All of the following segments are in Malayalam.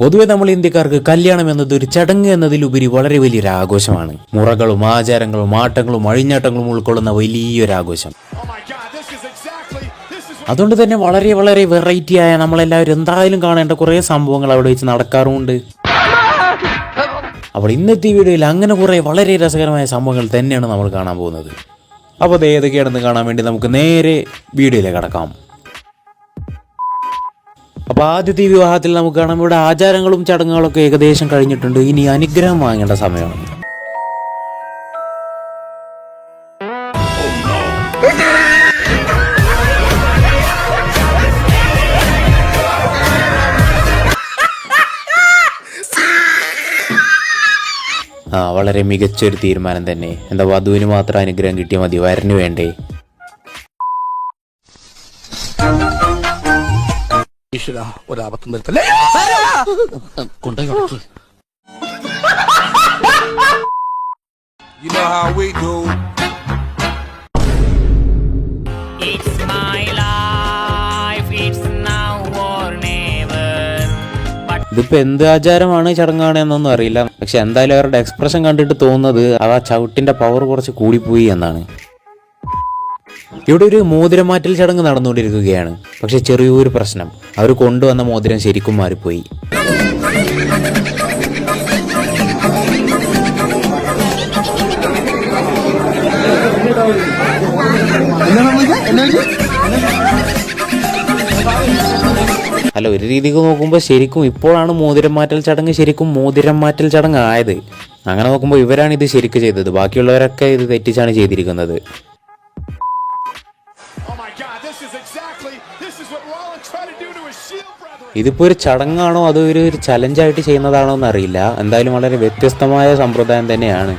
പൊതുവെ നമ്മൾ ഇന്ത്യക്കാർക്ക് കല്യാണം എന്നത് ഒരു ചടങ്ങ് എന്നതിലുപരി വളരെ വലിയൊരു ആഘോഷമാണ്. മുറകളും ആചാരങ്ങളും ആട്ടങ്ങളും അഴിഞ്ഞാട്ടങ്ങളും ഉൾക്കൊള്ളുന്ന വലിയൊരു ആഘോഷം. അതുകൊണ്ട് തന്നെ വളരെ വളരെ വെറൈറ്റി ആയ നമ്മളെല്ലാവരും എന്തായാലും കാണേണ്ട കുറേ സംഭവങ്ങൾ അവിടെ വെച്ച് നടക്കാറുമുണ്ട്. അപ്പോൾ ഇന്നത്തെ വീഡിയോയിൽ അങ്ങനെ കുറേ വളരെ രസകരമായ സംഭവങ്ങൾ തന്നെയാണ് നമ്മൾ കാണാൻ പോകുന്നത്. അപ്പോൾ അത് ഏതൊക്കെയാണെന്ന് കാണാൻ വേണ്ടി നമുക്ക് നേരെ വീഡിയോയിലേക്ക് കടക്കാം. അപ്പോൾ ആദ്യത്തെ വിവാഹത്തിൽ നമുക്ക് കാണാം, ഇവിടെ ആചാരങ്ങളും ചടങ്ങുകളൊക്കെ ഏകദേശം കഴിഞ്ഞിട്ടുണ്ട്. ഇനി അനുഗ്രഹം വാങ്ങേണ്ട സമയമാണ്. വളരെ മികച്ചൊരു തീരുമാനം തന്നെ. എന്താ, വധുവിന് മാത്രം അനുഗ്രഹം കിട്ടിയാൽ മതി, വരന് വേണ്ടേ? ഒരാപത്തും വരുത്തല്ലേ. You know how we do. It's my life, it's now or never. ഇതിപ്പോ എന്ത് ആചാരമാണ് ചടങ്ങാണ് എന്നൊന്നും അറിയില്ല. പക്ഷെ എന്തായാലും അവരുടെ എക്സ്പ്രഷൻ കണ്ടിട്ട് തോന്നുന്നത് ആ ചവിട്ടിന്റെ പവർ കുറച്ച് കൂടിപ്പോയി എന്നാണ്. ഇവിടെ ഒരു മോതിരമാറ്റൽ ചടങ്ങ് നടന്നുകൊണ്ടിരിക്കുകയാണ്. പക്ഷെ ചെറിയൊരു പ്രശ്നം, അവർ കൊണ്ടുവന്ന മോതിരം ശരിക്കും മാറിപ്പോയി. അല്ല, ഒരു രീതിക്ക് നോക്കുമ്പോൾ ശരിക്കും ഇപ്പോഴാണ് മോതിരം മാറ്റൽ ചടങ്ങ് ശരിക്കും മോതിരം മാറ്റൽ ചടങ്ങ് ആയത്. അങ്ങനെ നോക്കുമ്പോൾ ഇവരാണ് ഇത് ശരിക്കും ചെയ്തത്, ബാക്കിയുള്ളവരൊക്കെ ഇത് തെറ്റിച്ചാണ് ചെയ്തിരിക്കുന്നത്. ഇതിപ്പോ ഒരു ചടങ്ങാണോ അതോ ഒരു ചലഞ്ചായിട്ട് ചെയ്യുന്നതാണോ എന്നറിയില്ല. എന്തായാലും വളരെ വ്യത്യസ്തമായ സമ്പ്രദായം തന്നെയാണ്.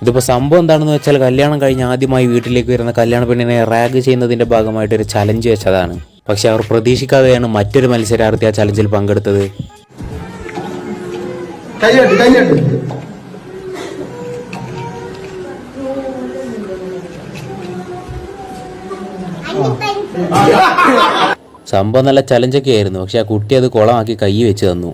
ഇതിപ്പോൾ സംഭവം എന്താണെന്ന് വെച്ചാൽ, കല്യാണം കഴിഞ്ഞ് ആദ്യമായി വീട്ടിലേക്ക് വരുന്ന കല്യാണ പെണ്ണിനെ റാഗ് ചെയ്യുന്നതിന്റെ ഭാഗമായിട്ട് ഒരു ചലഞ്ച് വെച്ചതാണ്. പക്ഷെ അവർ പ്രതീക്ഷിക്കാതെയാണ് മറ്റൊരു മത്സരാർത്ഥി ആ ചലഞ്ചിൽ പങ്കെടുത്തത്. സംഭവം നല്ല ചലഞ്ചൊക്കെ ആയിരുന്നു. പക്ഷെ ആ കുട്ടി അത് കുളമാക്കി കൈ വെച്ച് തന്നു.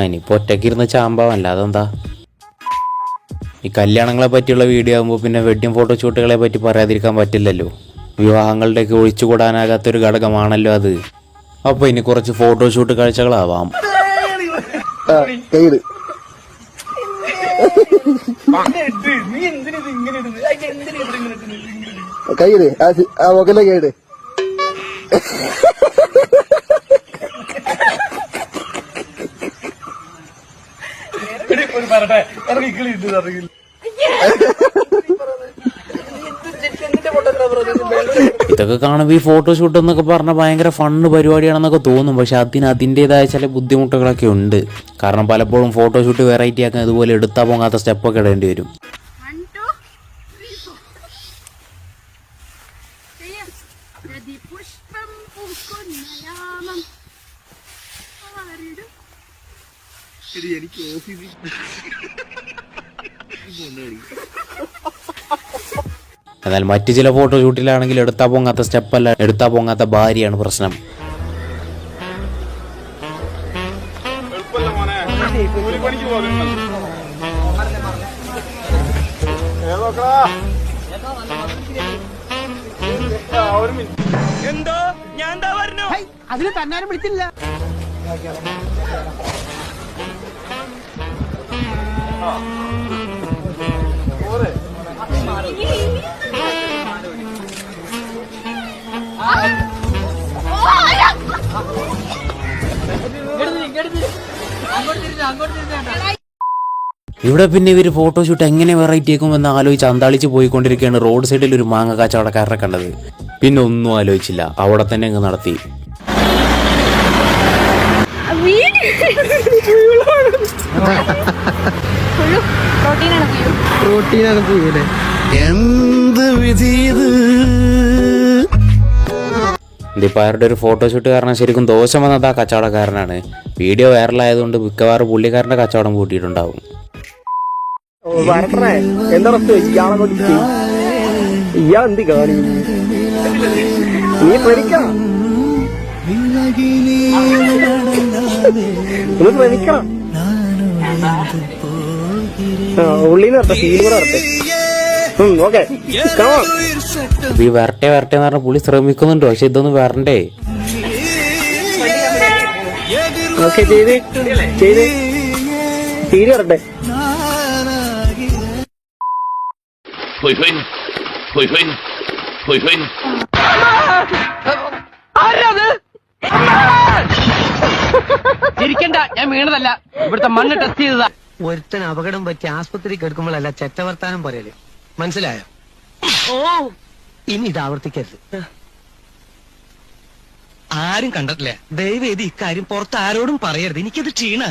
ഇനിയിപ്പോ ഒറ്റയ്ക്കിരുന്ന് ചാമ്പാവല്ല, അതെന്താ? ഈ കല്യാണങ്ങളെ പറ്റിയുള്ള വീഡിയോ ആകുമ്പോൾ പിന്നെ വെഡ്ഡിങ് ഫോട്ടോഷൂട്ടുകളെ പറ്റി പറയാതിരിക്കാൻ പറ്റില്ലല്ലോ. വിവാഹങ്ങളുടെയൊക്കെ ഒഴിച്ചുകൂടാനാകാത്തൊരു ഘടകമാണല്ലോ അത്. അപ്പൊ ഇനി കുറച്ച് ഫോട്ടോഷൂട്ട് കാഴ്ചകളാവാം. ഇതൊക്കെ കാണുമ്പോൾ ഈ ഫോട്ടോഷൂട്ട് എന്നൊക്കെ പറഞ്ഞാൽ ഭയങ്കര ഫണ്ണ് പരിപാടിയാണെന്നൊക്കെ തോന്നും. പക്ഷെ അതിൻ്റെതായ ചില ബുദ്ധിമുട്ടുകളൊക്കെ ഉണ്ട്. കാരണം പലപ്പോഴും ഫോട്ടോഷൂട്ട് വെറൈറ്റി ആക്കാൻ ഇതുപോലെ എടുത്താൽ പോകാത്ത സ്റ്റെപ്പൊക്കെ ഇടേണ്ടി വരും. എന്നാൽ മറ്റു ചില ഫോട്ടോഷൂട്ടിലാണെങ്കിൽ എടുത്താ പൊങ്ങാത്ത സ്റ്റെപ്പല്ല, എടുത്താ പൊങ്ങാത്ത ഭാര്യയാണ് പ്രശ്നം. എന്തോ ഞാൻ എന്താ പറഞ്ഞു, അതിന് തന്നാരും വിളിച്ചില്ല. ഇവിടെ പിന്നെ ഇവർ ഫോട്ടോഷൂട്ട് എങ്ങനെ വെറൈറ്റി ആക്കുമെന്ന് ആലോചിച്ച് അന്താളിച്ച് പോയിക്കൊണ്ടിരിക്കുകയാണ്. റോഡ് സൈഡിൽ ഒരു മാങ്ങ കച്ചവടക്കാരനെ കണ്ടത്. പിന്നെ ഒന്നും ആലോചിച്ചില്ല, അവിടെ തന്നെ അങ്ങ് നടത്തി. പ്രോട്ടീനാണ് പുഴുല്ലേ. എന്ത് വിധി ഇത്? ഇതിപ്പോൾ അവരുടെ ഒരു ഫോട്ടോഷൂട്ട് കാരണം ശരിക്കും ദോഷം വന്നത് ആ കച്ചവടക്കാരനാണ്. വീഡിയോ വൈറലായതുകൊണ്ട് മിക്കവാറും പുള്ളിക്കാരൻ്റെ കച്ചവടം കൂട്ടിയിട്ടുണ്ടാവും. എന്ത് കാണി നീ ശ്രമിക്കണം, ഒന്ന് ശ്രമിക്കണം. ഉള്ളിന്ന് വരട്ടെ, സീൻ കൂടെ വരട്ടെ. ഓക്കെ ഈ വരട്ടെ വരട്ടെ എന്ന് പറഞ്ഞാൽ പുള്ളി ശ്രമിക്കുന്നുണ്ട്, പക്ഷെ ഇതൊന്നും വരണ്ടേ. ഓക്കെ ചെയ്ത് ചെയ്ത് സീൻ വരട്ടെ. ചിരിക്കണ്ട, ഞാൻ വീണതല്ല, ഇവിടുത്തെ മണ്ണ് ടെസ്റ്റ് ചെയ്തതാ. ഒരുത്തൻ അപകടം പറ്റി ആസ്പത്രി കിടക്കുമ്പോഴല്ല ചെറ്റവർത്താനം പറയല്, മനസ്സിലായോ? ഇനി ഇത് ആവർത്തിക്കരുത്. ആരും കണ്ടിട്ടില്ല, ദയവേദി ഇക്കാര്യം പുറത്ത് ആരോടും പറയരുത്. എനിക്കത് ക്ഷീണ.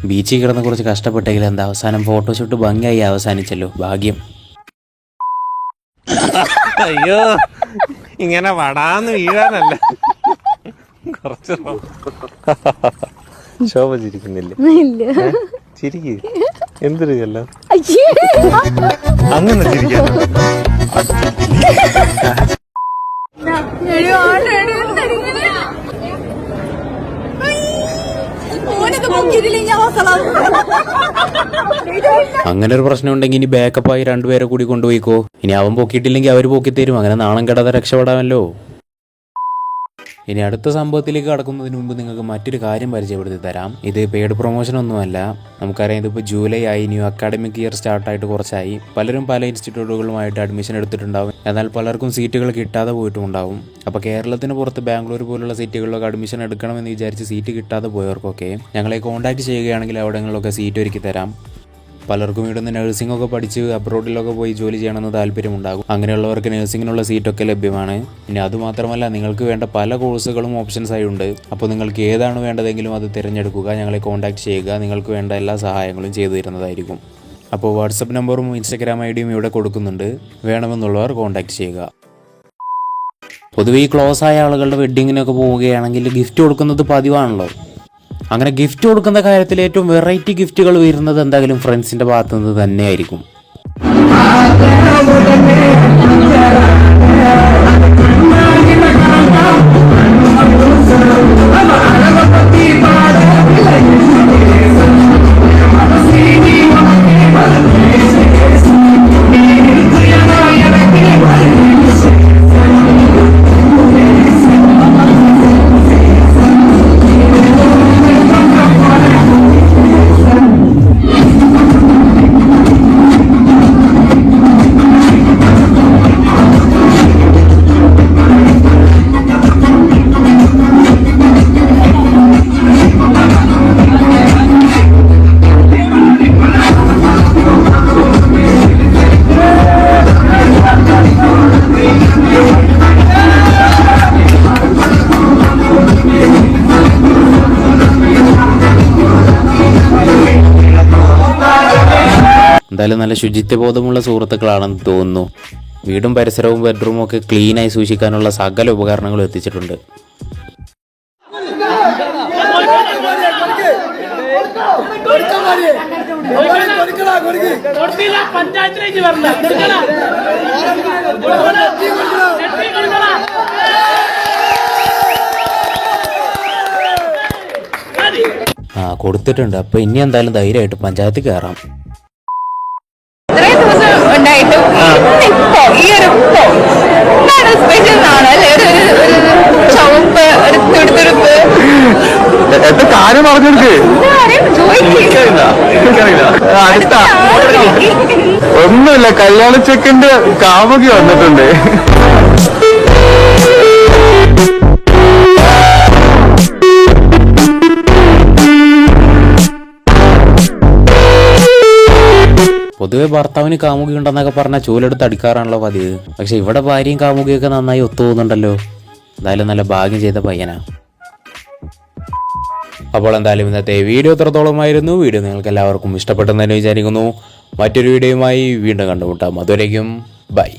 ബീച്ചിൽ കിടന്ന് കുറച്ച് കഷ്ടപ്പെട്ടെങ്കിൽ എന്താ അവസാനം ഫോട്ടോഷൂട്ട് ഭംഗിയായി അവസാനിച്ചല്ലോ, ഭാഗ്യം. അയ്യോ, ഇങ്ങനെ വടാന്ന് വീഴാനല്ല, കുറച്ച് ശോഭ ചിരിക്കുന്നില്ലേ? ചിരിക്ക്, എന്തൊരു ചെല്ലാം അങ്ങനെ ചിരിക്കാൻ. അങ്ങനെ ഒരു പ്രശ്നം ഉണ്ടെങ്കിൽ ഇനി ബാക്കപ്പായി രണ്ടുപേരെ കൂടി കൊണ്ടുപോയിക്കോ. ഇനി അവൻ പൊക്കിയിട്ടില്ലെങ്കിൽ അവർ പൊക്കിത്തരും. അങ്ങനെ നാണം കെടാതെ രക്ഷപ്പെടാമല്ലോ. ഇനി അടുത്ത സംഭവത്തിലേക്ക് കടക്കുന്നതിന് മുമ്പ് നിങ്ങൾക്ക് മറ്റൊരു കാര്യം പരിചയപ്പെടുത്തി തരാം. ഇത് പെയ്ഡ് പ്രൊമോഷൻ ഒന്നുമല്ല. നമുക്കറിയാം, ഇതിപ്പോൾ ജൂലൈ ആയി, ന്യൂ അക്കാഡമിക് ഇയർ സ്റ്റാർട്ടായിട്ട് കുറച്ചായി. പലരും പല ഇൻസ്റ്റിറ്റ്യൂട്ടുകളുമായിട്ട് അഡ്മിഷൻ എടുത്തിട്ടുണ്ടാവും. എന്നാൽ പലർക്കും സീറ്റുകൾ കിട്ടാതെ പോയിട്ടുണ്ടാവും. അപ്പോൾ കേരളത്തിന് പുറത്ത് ബാംഗ്ലൂർ പോലുള്ള സീറ്റുകളിലൊക്കെ അഡ്മിഷൻ എടുക്കണമെന്ന് വിചാരിച്ച് സീറ്റ് കിട്ടാതെ പോയവർക്കൊക്കെ ഞങ്ങളെ കോൺടാക്ട് ചെയ്യുകയാണെങ്കിൽ അവിടങ്ങളിലൊക്കെ സീറ്റ് ഒരുക്കി തരാം. പലർക്കും ഇവിടുന്ന് നഴ്സിംഗ് ഒക്കെ പഠിച്ച് അബ്രോഡിലൊക്കെ പോയി ജോലി ചെയ്യണമെന്ന് താല്പര്യമുണ്ടാകും. അങ്ങനെയുള്ളവർക്ക് നഴ്സിങ്ങിനുള്ള സീറ്റൊക്കെ ലഭ്യമാണ്. ഇനി അതുമാത്രമല്ല, നിങ്ങൾക്ക് വേണ്ട പല കോഴ്സുകളും ഓപ്ഷൻസായി ഉണ്ട്. അപ്പോൾ നിങ്ങൾക്ക് ഏതാണ് വേണ്ടതെങ്കിലും അത് തിരഞ്ഞെടുക്കുക, ഞങ്ങളെ കോൺടാക്ട് ചെയ്യുക. നിങ്ങൾക്ക് വേണ്ട എല്ലാ സഹായങ്ങളും ചെയ്തു തരുന്നതായിരിക്കും. അപ്പോൾ വാട്സപ്പ് നമ്പറും ഇൻസ്റ്റാഗ്രാം ഐഡിയും ഇവിടെ കൊടുക്കുന്നുണ്ട്. വേണമെന്നുള്ളവർ കോൺടാക്ട് ചെയ്യുക. പൊതുവെ ഈ ക്ലോസ് ആയ ആളുകളുടെ വെഡ്ഡിങ്ങിനൊക്കെ പോവുകയാണെങ്കിൽ ഗിഫ്റ്റ് കൊടുക്കുന്നത് പതിവാണല്ലോ. അങ്ങനെ ഗിഫ്റ്റ് കൊടുക്കുന്ന കാര്യത്തിൽ ഏറ്റവും വെറൈറ്റി ഗിഫ്റ്റുകൾ വരുന്നത് എന്തായാലും ഫ്രണ്ട്സിൻ്റെ ഭാഗത്തു നിന്ന് തന്നെയായിരിക്കും. എന്തായാലും നല്ല ശുചിത്വബോധമുള്ള സുഹൃത്തുക്കളാണെന്ന് തോന്നുന്നു. വീടും പരിസരവും ബെഡ്റൂമും ഒക്കെ ക്ലീനായി സൂക്ഷിക്കാനുള്ള സകല ഉപകരണങ്ങളും എത്തിച്ചിട്ടുണ്ട്. കൊടുത്തിട്ടുണ്ട്. അപ്പൊ ഇനി എന്തായാലും ധൈര്യമായിട്ട് പഞ്ചായത്തിൽ കയറാം. ഉണ്ടായിട്ടും ഇന്നിപ്പോ ഈ ഒരു സ്പെഷ്യൽ ആണ് അല്ലേ? ഒരു ചുവപ്പ്, ഒരു തുടുത്തുടുപ്പ്. കാര്യം പറഞ്ഞെടുക്ക്, ഒന്നുമില്ല, കല്യാണ ചെക്കന്റെ കാമുകി വന്നിട്ടുണ്ട്. പൊതുവെ ഭർത്താവിന് കാമുകി ഉണ്ടെന്നൊക്കെ പറഞ്ഞാൽ ചൂലെടുത്ത് അടിക്കാറാണല്ലോ പതിവ്. പക്ഷെ ഇവിടെ ഭാര്യയും കാമുകിയൊക്കെ നന്നായി ഒത്തുപോകുന്നുണ്ടല്ലോ. എന്തായാലും നല്ല ഭാഗ്യം ചെയ്ത പയ്യനാ. അപ്പോൾ എന്തായാലും ഇന്നത്തെ വീഡിയോ എത്രത്തോളമായിരുന്നു. വീഡിയോ നിങ്ങൾക്ക് എല്ലാവർക്കും ഇഷ്ടപ്പെട്ടെന്ന് തന്നെ വിചാരിക്കുന്നു. മറ്റൊരു വീഡിയോയുമായി വീണ്ടും കണ്ടുമുട്ടാം. അതുവരേക്കും ബൈ.